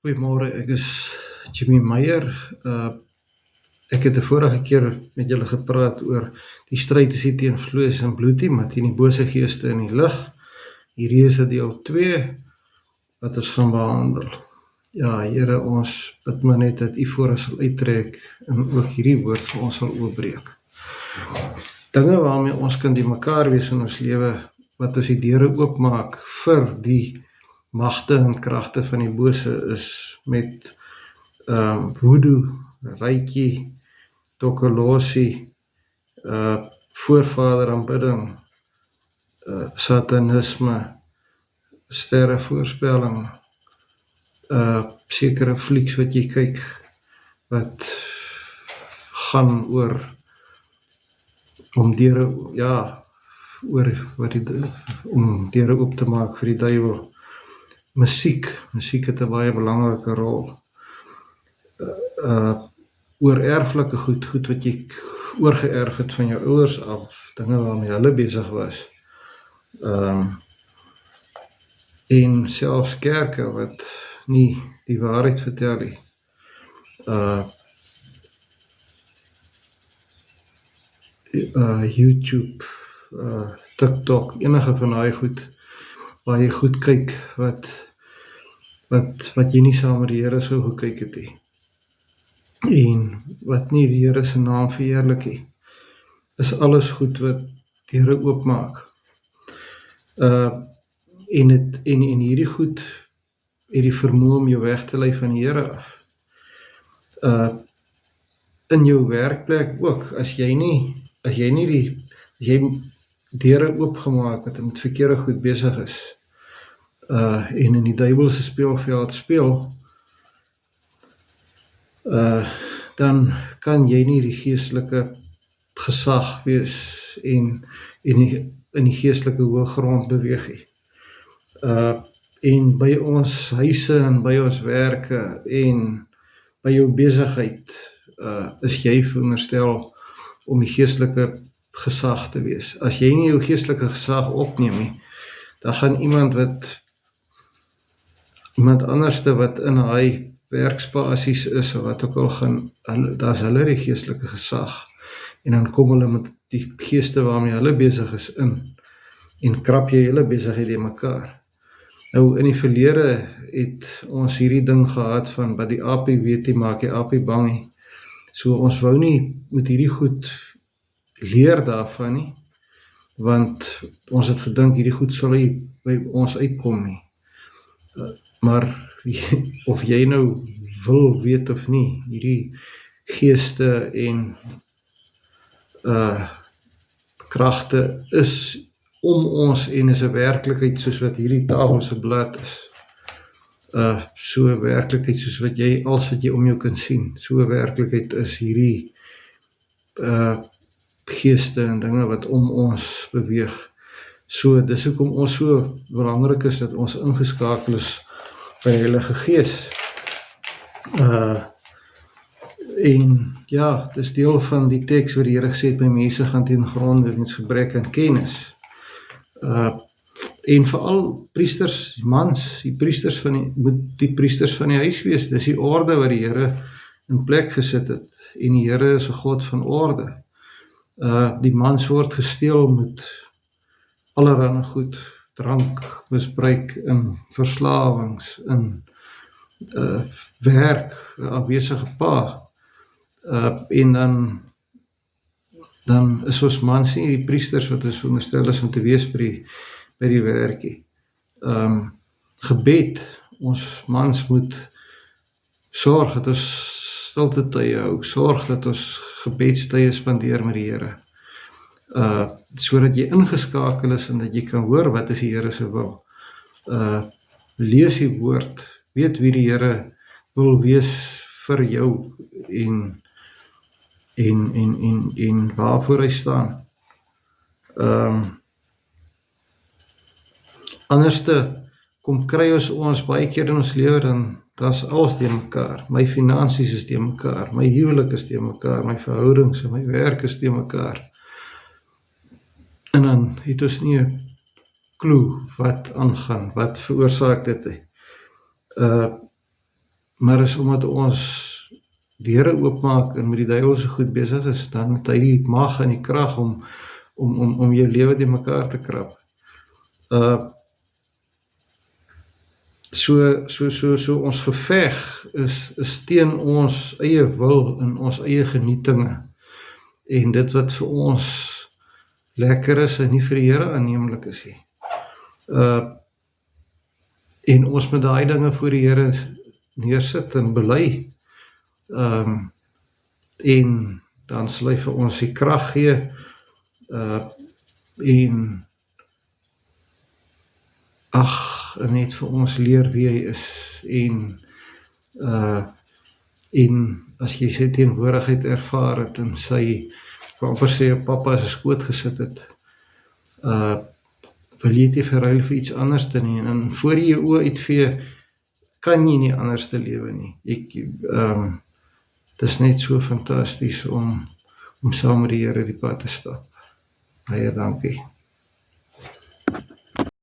Goeiemôre, ek is Jimmy Meyer. Ek het 'n vorige keer met julle gepraat oor die stryd is nie teen vlees en bloed nie, maar teen die bose geeste in die lig. Hierdie is deel 2 wat ons gaan behandel. Ja, Here, ons bid maar net dat U voor ons sal uittrek en ook hierdie woord vir ons sal oopbreek. Dinge waarmee ons kan die mekaar wees in ons lewe, wat ons die deure oopmaak vir die magte en kragte van die bose is met voodoo, reiki, tokolosi, voorvader aanbidding, satanisme, sterrevoorspelling, sekere flieks wat jy kyk, wat gaan oor om deure, om deure oop te maak vir die duiwel. Musiek het 'n baie belangrike rol. Oor erflike goed wat jy oorgeërf het van jou ouers af, dinge waarmee hulle besig was. En selfs kerke wat nie die waarheid vertel nie. YouTube, TikTok, enige van daai goed, waar jy goed kyk, wat jy nie saam met die Here sou gekyk het nie. En wat nie die Here se naam verheerlik nie, is alles goed wat deure oopmaak. En hierdie goed het die vermoë om jou weg te lei van die Here af. In jou werkplek ook, as jy deure oopgemaak het en met verkeerde goed besig is, en in die duiwelse speelveld speel, dan kan jy nie die geestelike gesag wees en in die geestelike hoëgrond beweeg nie. En by ons huise en by ons werke en by jou besigheid is jy veronderstel om die geestelike gesag te wees. As jy nie jou geestelike gesag opneem nie, dan gaan iemand anderste wat in hy werkspasies is, of wat ook al gaan, daar is hulle die geestelike gesag, en dan kom hulle met die geeste waarmee hulle besig is in, en krap jy hulle besigheid in mekaar. Nou, in die verlede het ons hierdie ding gehad van, wat die apie weet nie, maak die apie bang nie. So ons wou nie met hierdie goed leer daarvan nie, want ons het gedink hierdie goed sal nie by ons uitkom nie. Maar of jy nou wil weet of nie, hierdie geeste en kragte is om ons en is 'n werklikheid soos wat hierdie tafel se blad is. So 'n werklikheid soos wat jy, als wat jy om jou kan sien, so 'n werklikheid is hierdie geeste en dinge wat om ons beweeg. So, dis hoekom ons so belangrik is dat ons ingeskakel is by die Heilige Gees. En ja, dis deel van die teks waar die Here gesê het, my mense gaan ten gronde weens gebrek aan kennis. En veral priesters, mans, die priesters van die huis wees, dis die orde wat die Here in plek gesit het, en die Here is 'n God van orde. Die mans word gesteel met allerlei goed, drank, misbruik, in verslawings, in werk, afwesige pa, en dan is ons mans nie die priesters wat ons veronderstel is om te wees by die werkie. Gebed, ons mans moet sorg dat ons stilte tye hou, sorg dat ons gebedstye spandeer met die Here, sodat jy ingeskakel is en dat jy kan hoor wat is die Here se wil. Lees die woord, weet wie die Here wil wees vir jou en waarvoor hy staan. Anderste kom kry ons baie keer in ons lewe, dan daar's alles teen mekaar. My finansies is teen mekaar, my huwelik is teen mekaar, my verhoudings en my werk is teen mekaar. En dan het ons nie 'n klou wat aangaan, wat veroorsaak dit. maar is omdat ons deure oopmaak en met die duiwel so goed besig is, dan het hy die mag en die krag om jou lewe die mekaar te krap. So ons geveg is teen ons eie wil en ons eie genietinge. En dit wat vir ons lekker is en nie vir die Here aanneemlik is nie. En ons moet daai dinge voor die Here neersit en bely. En dan sal hy vir ons die krag gee en net vir ons leer wie hy is en as jy sy teenwoordigheid ervaar het en sy, amper sê jou pappa as 'n skoot gesit het, wil jy dit verruil vir iets anders te nie, en voor jy jou oë uitvee, kan jy nie anders te lewe nie. Het is net so fantasties om saam met die Here die pad te stap. Baie dankie.